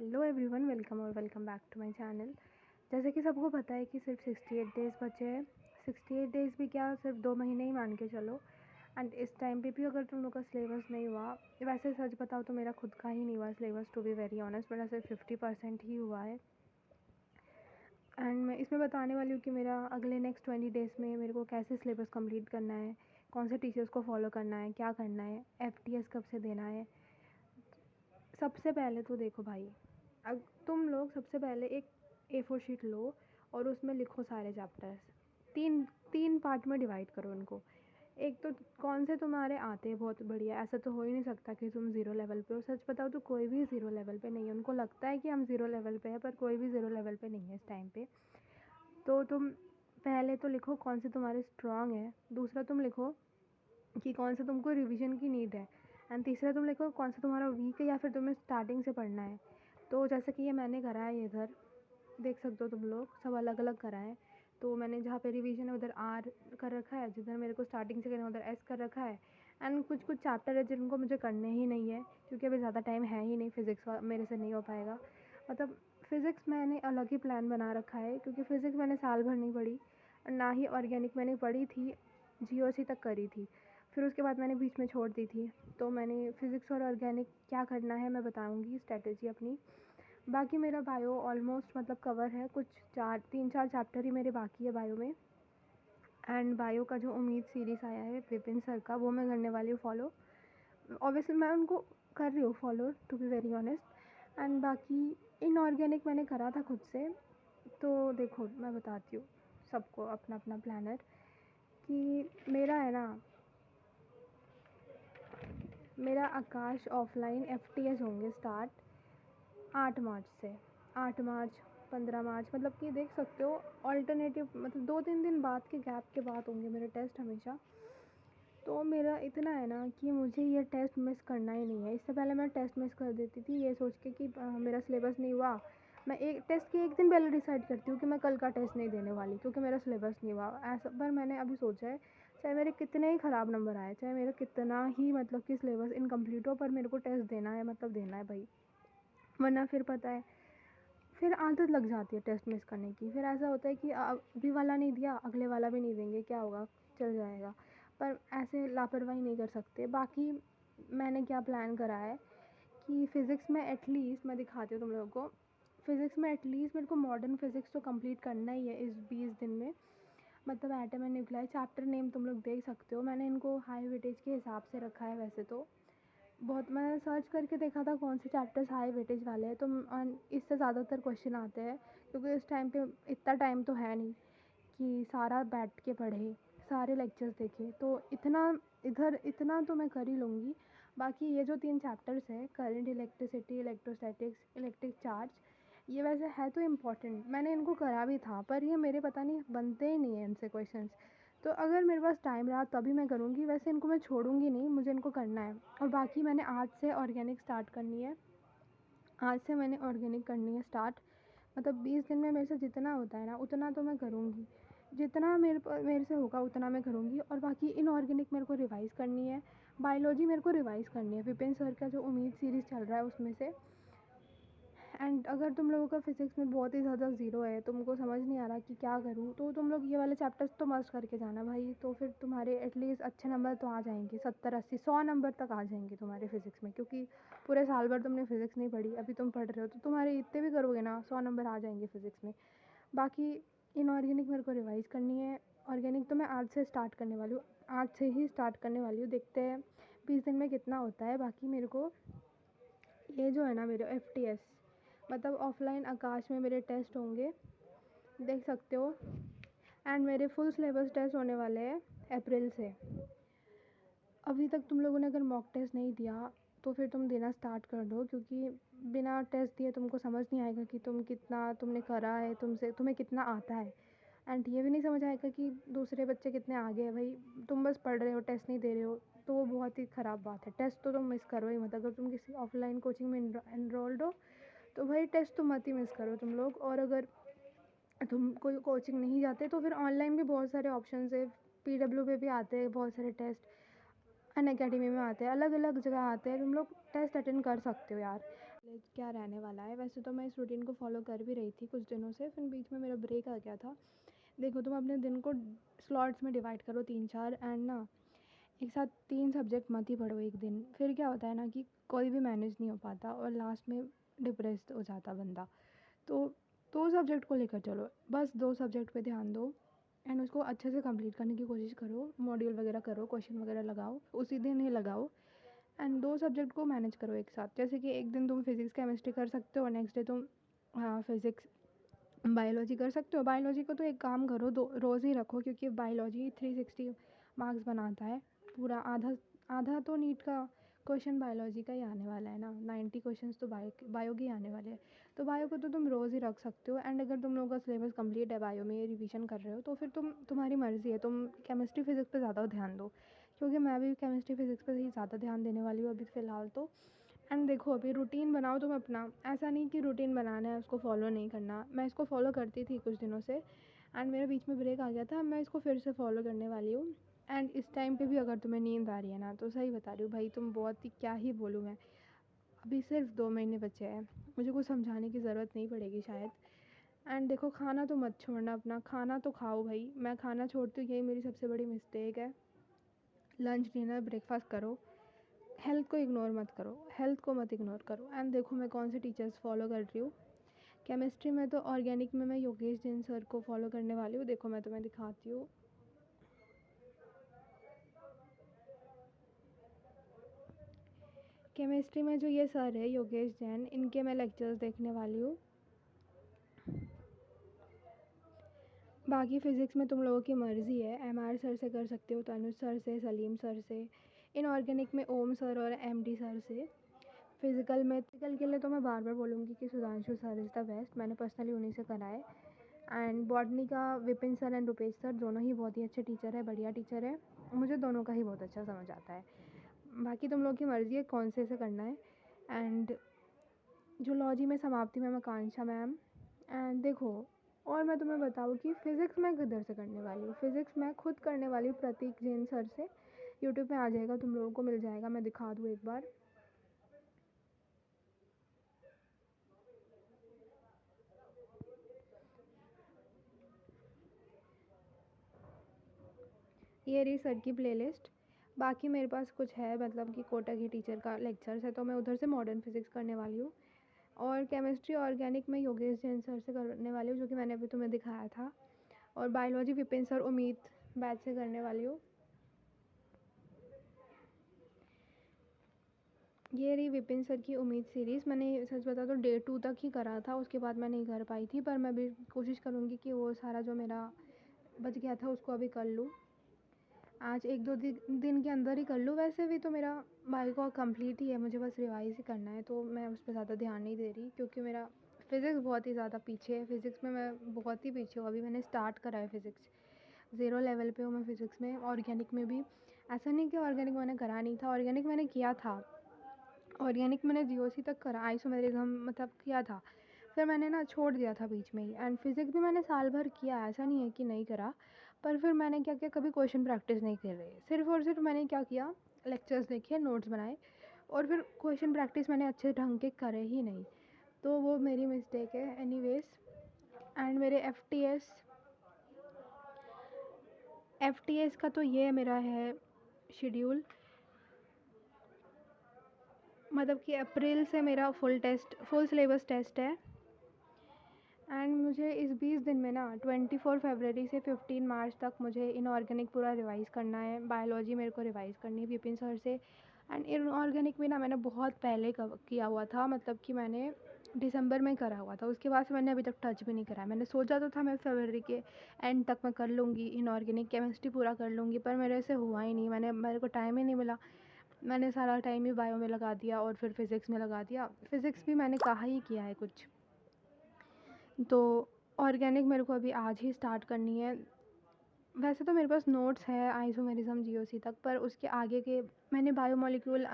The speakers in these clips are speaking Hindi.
Hello everyone, welcome back to my channel. जैसे कि सबको पता है कि सिर्फ 68 डेज़ बचे हैं। 68 डेज़ भी क्या, सिर्फ 2 महीने ही मान के चलो। एंड इस टाइम पे भी अगर तुम लोग का सिलेबस नहीं हुआ, वैसे सच बताओ तो मेरा खुद का ही नहीं हुआ syllabus, to be very honest. मेरा सिर्फ 50% ही हुआ है। एंड मैं इसमें बताने वाली हूँ कि मेरा अगले नेक्स्ट 20 डेज़ में मेरे को कैसे सिलेबस कंप्लीट करना है, कौन से टीचर्स को फॉलो करना है, क्या करना है, FTS कब से देना है। सबसे पहले तो देखो भाई, अब तुम लोग सबसे पहले एक A4 शीट लो और उसमें लिखो सारे चैप्टर्स। तीन तीन पार्ट में डिवाइड करो उनको। एक तो कौन से तुम्हारे आते हैं बहुत बढ़िया, ऐसा तो हो ही नहीं सकता कि तुम ज़ीरो लेवल पे हो। सच बताओ तो कोई भी ज़ीरो लेवल पे नहीं है। उनको लगता है कि हम ज़ीरो लेवल पे हैं, पर कोई भी ज़ीरो लेवल पे नहीं है इस टाइम पे। तो तुम पहले तो लिखो कौन से तुम्हारे स्ट्रॉन्ग है। दूसरा तुम लिखो कि कौन सा तुमको रिवीजन की नीड है। एंड तीसरा तुम लिखो कौन सा तुम्हारा वीक है या फिर तुम्हें स्टार्टिंग से पढ़ना है। तो जैसे कि ये मैंने करा है, ये इधर देख सकते हो तुम लोग, सब अलग अलग करा है। तो मैंने जहाँ पे रिवीजन है उधर R कर रखा है, जिधर मेरे को स्टार्टिंग से करना है उधर S कर रखा है। एंड कुछ कुछ चैप्टर है जिनको मुझे करने ही नहीं है, क्योंकि अभी ज़्यादा टाइम है ही नहीं। फिज़िक्स मेरे से नहीं हो पाएगा। मतलब फ़िज़िक्स मैंने अलग ही प्लान बना रखा है, क्योंकि फ़िज़िक्स मैंने साल भर नहीं पढ़ी, ना ही ऑर्गेनिक मैंने पढ़ी थी, GOC तक करी थी। फिर उसके बाद मैंने बीच में छोड़ दी थी। तो मैंने फ़िज़िक्स और ऑर्गेनिक क्या करना है मैं बताऊँगी स्ट्रेटजी अपनी। बाकी मेरा बायो ऑलमोस्ट मतलब कवर है, कुछ 3-4 चैप्टर ही मेरे बाकी है बायो में। एंड बायो का जो उम्मीद सीरीज़ आया है विपिन सर का, वो मैं करने वाली हूँ फॉलो। ऑब्वियसली मैं उनको कर रही हूँ follow, to be very honest. And बाकी इनऑर्गेनिक मैंने करा था खुद से। तो देखो मैं बताती हूँ सबको अपना अपना प्लानर, कि मेरा है ना, मेरा आकाश ऑफलाइन FTS होंगे स्टार्ट 8 मार्च से। 8 मार्च 15 मार्च, मतलब कि देख सकते हो ऑल्टरनेटिव, मतलब 2-3 दिन बाद के गैप के बाद होंगे मेरे टेस्ट हमेशा। तो मेरा इतना है ना कि मुझे ये टेस्ट मिस करना ही नहीं है। इससे पहले मैं टेस्ट मिस कर देती थी ये सोच के कि मेरा सिलेबस नहीं हुआ। मैं एक टेस्ट के एक दिन पहले डिसाइड करती हूँ कि मैं कल का टेस्ट नहीं देने वाली, क्योंकि मेरा सिलेबस नहीं हुआ ऐसा। पर मैंने अभी सोचा है, चाहे मेरे कितने ही ख़राब नंबर आए, चाहे मेरा कितना ही मतलब कि सिलेबस इनकम्प्लीट हो, पर मेरे को टेस्ट देना है, मतलब देना है भाई। वरना फिर पता है, फिर आदत लग जाती है टेस्ट मिस करने की। फिर ऐसा होता है कि अभी वाला नहीं दिया, अगले वाला भी नहीं देंगे, क्या होगा, चल जाएगा। पर ऐसे लापरवाही नहीं कर सकते। बाकी मैंने क्या प्लान करा है कि फ़िज़िक्स में एटलीस्ट मैं दिखाती हूँ तुम लोगों को। फ़िज़िक्स में एटलीस्ट मेरे को मॉडर्न फ़िज़िक्स तो कंप्लीट करना ही है इस 20 दिन में। मतलब atom and nuclear chapter name तुम लोग देख सकते हो, मैंने इनको हाई वेटेज के हिसाब से रखा है। वैसे तो बहुत मैंने सर्च करके देखा था कौन से चैप्टर्स हाई वेटेज वाले हैं, तो इससे ज़्यादातर क्वेश्चन आते हैं। क्योंकि इस टाइम पे इतना टाइम तो है नहीं कि सारा बैठ के पढ़े, सारे लेक्चर्स देखे। तो इतना तो मैं कर ही लूँगी। बाकी ये जो 3 चैप्टर्स हैं, current, electricity, electrostatics, electric charge, ये वैसे है तो इम्पॉर्टेंट, मैंने इनको करा भी था, पर ये मेरे पता नहीं बनते ही नहीं है इनसे क्वेश्चंस। तो अगर मेरे पास टाइम रहा तभी मैं करूँगी, वैसे इनको मैं छोड़ूंगी नहीं, मुझे इनको करना है। और बाकी मैंने आज से ऑर्गेनिक स्टार्ट करनी है। आज से मैंने ऑर्गेनिक करनी है स्टार्ट। मतलब 20 दिन में मेरे से जितना होता है ना उतना तो मैं करूँगी, जितना मेरे से होगा उतना मैं करूँगी। और बाकी इनऑर्गेनिक मेरे को रिवाइज़ करनी है, बायोलॉजी मेरे को रिवाइज़ करनी है, विपिन सर का जो उम्मीद सीरीज़ चल रहा है उसमें से। एंड अगर तुम लोगों का फ़िज़िक्स में बहुत ही ज़्यादा ज़ीरो है, तुमको समझ नहीं आ रहा कि क्या करूँ, तो तुम लोग ये वाले चैप्टर्स तो मस्ट करके जाना भाई। तो फिर तुम्हारे एटलीस्ट अच्छे नंबर तो आ जाएंगे, 70-80-100 नंबर तक आ जाएंगे तुम्हारे फ़िज़िक्स में। क्योंकि पूरे साल भर तुमने फ़िज़िक्स नहीं पढ़ी, अभी तुम पढ़ रहे हो, तो तुम्हारे इतने भी करोगे ना 100 नंबर आ जाएंगे फ़िज़िक्स में। बाकी इनऑर्गेनिक मेरे को रिवाइज़ करनी है। ऑर्गेनिक तो मैं आज से स्टार्ट करने वाली हूँ, आज से ही स्टार्ट करने वाली हूँ। देखते हैं 20 दिन में कितना होता है। बाकी मेरे को ये जो है ना, मेरे FTS मतलब ऑफलाइन आकाश में मेरे टेस्ट होंगे, देख सकते हो। एंड मेरे फुल सिलेबस टेस्ट होने वाले हैं अप्रैल से। अभी तक तुम लोगों ने अगर मॉक टेस्ट नहीं दिया तो फिर तुम देना स्टार्ट कर दो, क्योंकि बिना टेस्ट दिए तुमको समझ नहीं आएगा कि तुमने करा है, तुम्हें कितना आता है। एंड ये भी नहीं समझ आएगा कि दूसरे बच्चे कितने आगे हैं। भाई तुम बस पढ़ रहे हो, टेस्ट नहीं दे रहे हो, तो वो बहुत ही ख़राब बात है। टेस्ट तो तुम मिस करो ही मत। अगर तुम किसी ऑफलाइन कोचिंग में एनरोल्ड हो तो भाई टेस्ट तो मत ही मिस करो तुम लोग। और अगर तुम कोई कोचिंग नहीं जाते तो फिर ऑनलाइन भी बहुत सारे ऑप्शन है। PW पे भी आते हैं बहुत सारे टेस्ट, अन अकेडमी में आते हैं, अलग अलग जगह आते हैं, तुम लोग टेस्ट अटेंड कर सकते हो यार। क्या रहने वाला है। वैसे तो मैं इस रूटीन को फॉलो कर भी रही थी कुछ दिनों से, फिर बीच में मेरा ब्रेक आ गया था। देखो तुम अपने दिन को स्लॉट्स में डिवाइड करो 3-4, एंड ना एक साथ 3 सब्जेक्ट मत ही पढ़ो एक दिन। फिर क्या होता है ना कि कोई भी मैनेज नहीं हो पाता और लास्ट में डिप्रेस्ड हो जाता बंदा। तो 2 सब्जेक्ट को लेकर चलो, बस 2 सब्जेक्ट पे ध्यान दो एंड उसको अच्छे से कंप्लीट करने की कोशिश करो। मॉड्यूल वगैरह करो, क्वेश्चन वगैरह लगाओ, उसी दिन ही लगाओ एंड 2 सब्जेक्ट को मैनेज करो एक साथ। जैसे कि एक दिन तुम फिज़िक्स केमिस्ट्री कर सकते हो, नेक्स्ट डे तुम फिज़िक्स बायोलॉजी कर सकते हो। बायोलॉजी को तो एक काम करो, दो रोज़ ही रखो, क्योंकि बायोलॉजी 360 मार्क्स बनाता है। पूरा आधा आधा तो नीट का क्वेश्चन बायोलॉजी का ही आने वाला है ना, 90 क्वेश्चंस तो बायो के ही आने वाले हैं। तो बायो को तो तुम रोज़ ही रख सकते हो। एंड अगर तुम लोगों का सिलेबस कंप्लीट है, बायो में रिवीजन कर रहे हो, तो फिर तुम्हारी मर्ज़ी है, तुम केमिस्ट्री फिज़िक्स पे ज़्यादा ध्यान दो, क्योंकि मैं भी केमिस्ट्री फिज़िक्स पे ही ज़्यादा ध्यान देने वाली हूँ अभी फ़िलहाल तो। एंड देखो अभी रूटीन बनाओ तुम अपना, ऐसा नहीं कि रूटीन बनाना है उसको फॉलो नहीं करना। मैं इसको फॉलो करती थी कुछ दिनों से एंड मेरे बीच में ब्रेक आ गया था, मैं इसको फिर से फॉलो करने वाली हूँ। एंड इस टाइम पे भी अगर तुम्हें नींद आ रही है ना, तो सही बता रही हूँ भाई, तुम बहुत ही क्या ही बोलूँ मैं, अभी सिर्फ 2 महीने बचे हैं, मुझे कुछ समझाने की ज़रूरत नहीं पड़ेगी शायद। एंड देखो खाना तो मत छोड़ना, अपना खाना तो खाओ भाई। मैं खाना छोड़ती हूँ, यही मेरी सबसे बड़ी मिस्टेक है। लंच डिनर ब्रेकफास्ट करो, हेल्थ को इग्नोर मत करो, हेल्थ को मत इग्नोर करो। एंड देखो मैं कौन से टीचर्स फॉलो कर रही हूँ। केमिस्ट्री में तो ऑर्गेनिक में मैं योगेश जैन सर को फॉलो करने वाली हूँ। देखो मैं तुम्हें दिखाती हूँ। केमिस्ट्री में जो ये सर है योगेश जैन, इनके मैं लेक्चर्स देखने वाली हूँ। बाकी फ़िज़िक्स में तुम लोगों की मर्ज़ी है, एमआर सर से कर सकते हो, तनुज सर से, सलीम सर से। इनऑर्गेनिक में ओम सर और एमडी सर से। फिज़िकल के लिए तो मैं बार बार बोलूँगी कि Sudhanshu sir is the best, मैंने पर्सनली उन्हीं से करा है। एंड बॉटनी का Vipin sir and Rupesh sir, दोनों ही बहुत ही अच्छे टीचर है, बढ़िया टीचर है, मुझे दोनों का ही बहुत अच्छा समझ आता है। बाकी तुम लोग की मर्ज़ी है कौन से करना है। एंड जूलॉजी में समाप्ति मैम, आकांक्षा मैम। एंड देखो और मैं तुम्हें बताऊँ कि फ़िज़िक्स मैं किधर से करने वाली हूँ। फ़िज़िक्स मैं खुद करने वाली हूँ प्रतीक जैन सर से। यूट्यूब पे आ जाएगा, तुम लोगों को मिल जाएगा, मैं दिखा दूँ एक बार। ये रही सर की प्लेलिस्ट। बाकी मेरे पास कुछ है, मतलब कि कोटा की टीचर का लेक्चर्स है, तो मैं उधर से मॉडर्न फिज़िक्स करने वाली हूँ। और केमिस्ट्री ऑर्गेनिक में योगेश जैन सर से करने वाली हूँ, जो कि मैंने अभी तुम्हें दिखाया था। और बायोलॉजी विपिन सर उम्मीद बैच से करने वाली हूँ। ये रही विपिन सर की उम्मीद सीरीज़। मैंने सच बता तो डे 2 तक ही करा था, उसके बाद मैं नहीं कर पाई थी, पर मैं भी कोशिश करूँगी कि वो सारा जो मेरा बच गया था उसको अभी कर लूँ। आज 1-2 दिन के अंदर ही कर लूँ। वैसे भी तो मेरा बायो का कंप्लीट ही है, मुझे बस रिवाइज़ ही करना है, तो मैं उस पर ज़्यादा ध्यान नहीं दे रही, क्योंकि मेरा फ़िज़िक्स बहुत ही ज़्यादा पीछे है। फ़िज़िक्स में मैं बहुत ही पीछे हूँ, अभी मैंने स्टार्ट करा है फ़िज़िक्स, 0 लेवल पे हूँ मैं फ़िज़िक्स में। ऑर्गेनिक में भी ऐसा नहीं कि ऑर्गेनिक मैंने करा नहीं था, ऑर्गेनिक मैंने किया था। ऑर्गेनिक मैंने जीओसी तक करा, आइसोमेरिज्म मतलब किया था, फिर मैंने ना छोड़ दिया था बीच में ही। एंड फिज़िक्स भी मैंने साल भर किया, ऐसा नहीं है कि नहीं करा, पर फिर मैंने क्या किया, कभी क्वेश्चन प्रैक्टिस नहीं कर रही, सिर्फ और सिर्फ मैंने क्या किया, लेक्चर्स देखे, नोट्स बनाए, और फिर क्वेश्चन प्रैक्टिस मैंने अच्छे ढंग के करे ही नहीं। तो वो मेरी मिस्टेक है एनीवेज। एंड मेरे एफ टी एस का तो ये मेरा है शेड्यूल, मतलब कि अप्रैल से मेरा फुल सिलेबस टेस्ट है। एंड मुझे इस 20 दिन में ना 24 फरवरी से 15 मार्च तक मुझे इनऑर्गेनिक पूरा रिवाइज़ करना है। बायोलॉजी मेरे को रिवाइज़ करनी है विपिन सर से। एंड इनऑर्गेनिक भी ना मैंने बहुत पहले किया हुआ था, मतलब कि मैंने दिसंबर में करा हुआ था, उसके बाद से मैंने अभी तक टच भी नहीं करा है। मैंने सोचा तो था मैं फरवरी के एंड तक मैं कर लूँगी, इनऑर्गेनिक केमिस्ट्री पूरा कर लूँगी, पर मेरे से हुआ ही नहीं, मेरे को टाइम ही नहीं मिला। मैंने सारा टाइम ही बायो में लगा दिया और फिर फिज़िक्स में लगा दिया। फिज़िक्स भी मैंने कहाँ ही किया है कुछ। तो ऑर्गेनिक मेरे को अभी आज ही स्टार्ट करनी है। वैसे तो मेरे पास नोट्स है आइसोमेरिज्म जीओसी तक, पर उसके आगे के मैंने बायोमोलिक्यूल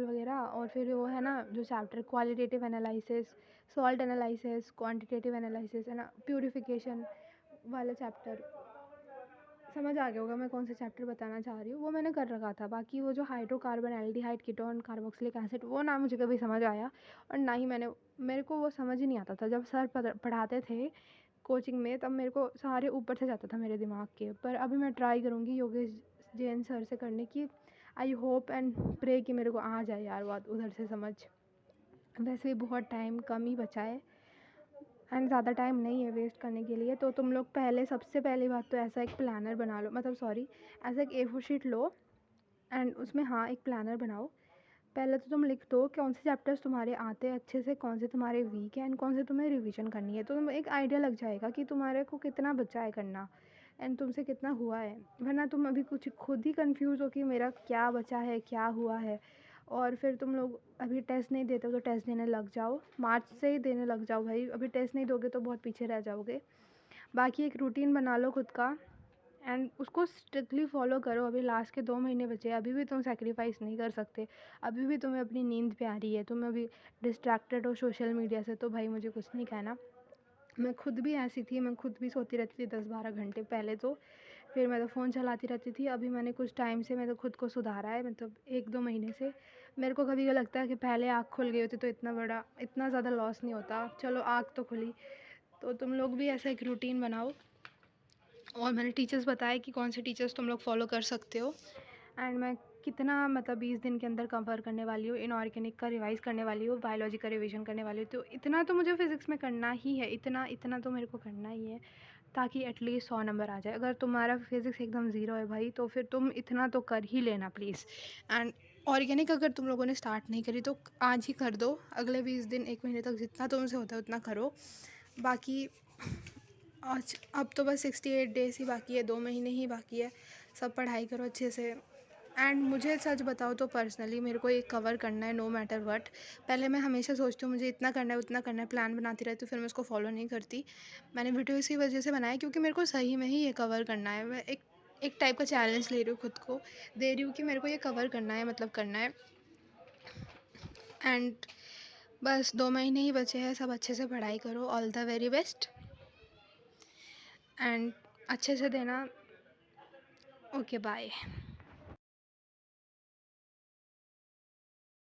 वगैरह, और फिर वो है ना जो chapter qualitative analysis, salt analysis, quantitative analysis है ना, प्यूरिफिकेशन वाला चैप्टर, समझ आ गया होगा मैं कौन सा चैप्टर बताना चाह रही हूँ, वो मैंने कर रखा था। बाकी वो जो hydrocarbon, aldehyde, ketone, carboxylic acid, वो ना मुझे कभी समझ आया और ना ही मेरे को वो समझ ही नहीं आता था। जब सर पढ़ाते थे कोचिंग में तब मेरे को सारे ऊपर से जाता था मेरे दिमाग के। पर अभी मैं ट्राई करूँगी योगेश जैन सर से करने की। आई होप एंड प्रे कि मेरे को आ जाए यार बात उधर से समझ। वैसे भी बहुत टाइम कम ही बचा है एंड ज़्यादा टाइम नहीं है वेस्ट करने के लिए। तो तुम लोग पहले, सबसे पहली बात तो ऐसा एक प्लानर बना लो, मतलब सॉरी, ऐसा एक A4 शीट लो एंड उसमें हाँ एक प्लानर बनाओ। पहले तो तुम लिख दो कौन से चैप्टर्स तुम्हारे आते हैं अच्छे से, कौन से तुम्हारे वीक हैं एंड कौन से तुम्हें रिवीजन करनी है। तो तुम्हें एक आइडिया लग जाएगा कि तुम्हारे को कितना बचा है करना एंड तुमसे कितना हुआ है। वरना तुम अभी कुछ खुद ही कंफ्यूज हो कि मेरा क्या बचा है, क्या हुआ है। और फिर तुम लोग अभी टेस्ट नहीं देते हो तो टेस्ट देने लग जाओ, मार्च से ही देने लग जाओ भाई। अभी टेस्ट नहीं दोगे तो बहुत पीछे रह जाओगे। बाकी एक रूटीन बना लो खुद का एंड उसको स्ट्रिक्टली फॉलो करो। अभी लास्ट के 2 महीने बचे, अभी भी तुम सेक्रीफाइस नहीं कर सकते। अभी भी तुम्हें अपनी नींद प्यारी है, तुम अभी डिस्ट्रैक्टेड हो सोशल मीडिया से, तो भाई मुझे कुछ नहीं कहना। मैं खुद भी ऐसी थी, मैं खुद भी सोती रहती थी 10-12 घंटे पहले तो। फिर मैं तो फ़ोन चलाती रहती थी। अभी मैंने कुछ टाइम से मैं तो खुद को सुधारा है, मतलब 1-2 महीने से। मेरे को कभी लगता है कि पहले आँख खुल गई होती तो इतना ज़्यादा लॉस नहीं होता। चलो आँख तो खुली। तो तुम लोग भी ऐसा एक रूटीन बनाओ। और मैंने टीचर्स बताए कि कौन से टीचर्स तुम लोग फॉलो कर सकते हो। एंड मैं कितना, मतलब 20 दिन के अंदर कवर करने वाली हूँ। इनऑर्गेनिक का रिवाइज़ करने वाली हूँ, बायोलॉजी का रिवीजन करने वाली हूँ। तो इतना तो मुझे फ़िज़िक्स में करना ही है, इतना तो मेरे को करना ही है, ताकि एटलीस्ट 100 नंबर आ जाए। अगर तुम्हारा फ़िज़िक्स एकदम ज़ीरो है भाई तो फिर तुम इतना तो कर ही लेना प्लीज़। एंड ऑर्गेनिक अगर तुम लोगों ने स्टार्ट नहीं करी तो आज ही कर दो। अगले 20 दिन, 1 महीने तक जितना तुमसे होता है उतना करो। बाकी आज अब तो बस 68 डेज़ ही बाकी है, 2 महीने ही बाकी है। सब पढ़ाई करो अच्छे से। एंड मुझे सच बताओ तो पर्सनली मेरे को ये कवर करना है नो मैटर व्हाट। पहले मैं हमेशा सोचती हूँ मुझे इतना करना है, उतना करना है, प्लान बनाती रहती हूँ, फिर मैं उसको फॉलो नहीं करती। मैंने वीडियो इसी वजह से बनाया क्योंकि मेरे को सही में ही ये कवर करना है। मैं एक टाइप का चैलेंज ले रही हूँ, खुद को दे रही हूँ कि मेरे को ये कवर करना है, मतलब करना है। एंड बस 2 महीने ही बचे हैं, सब अच्छे से पढ़ाई करो। All the very best and अच्छे से देना। Okay bye.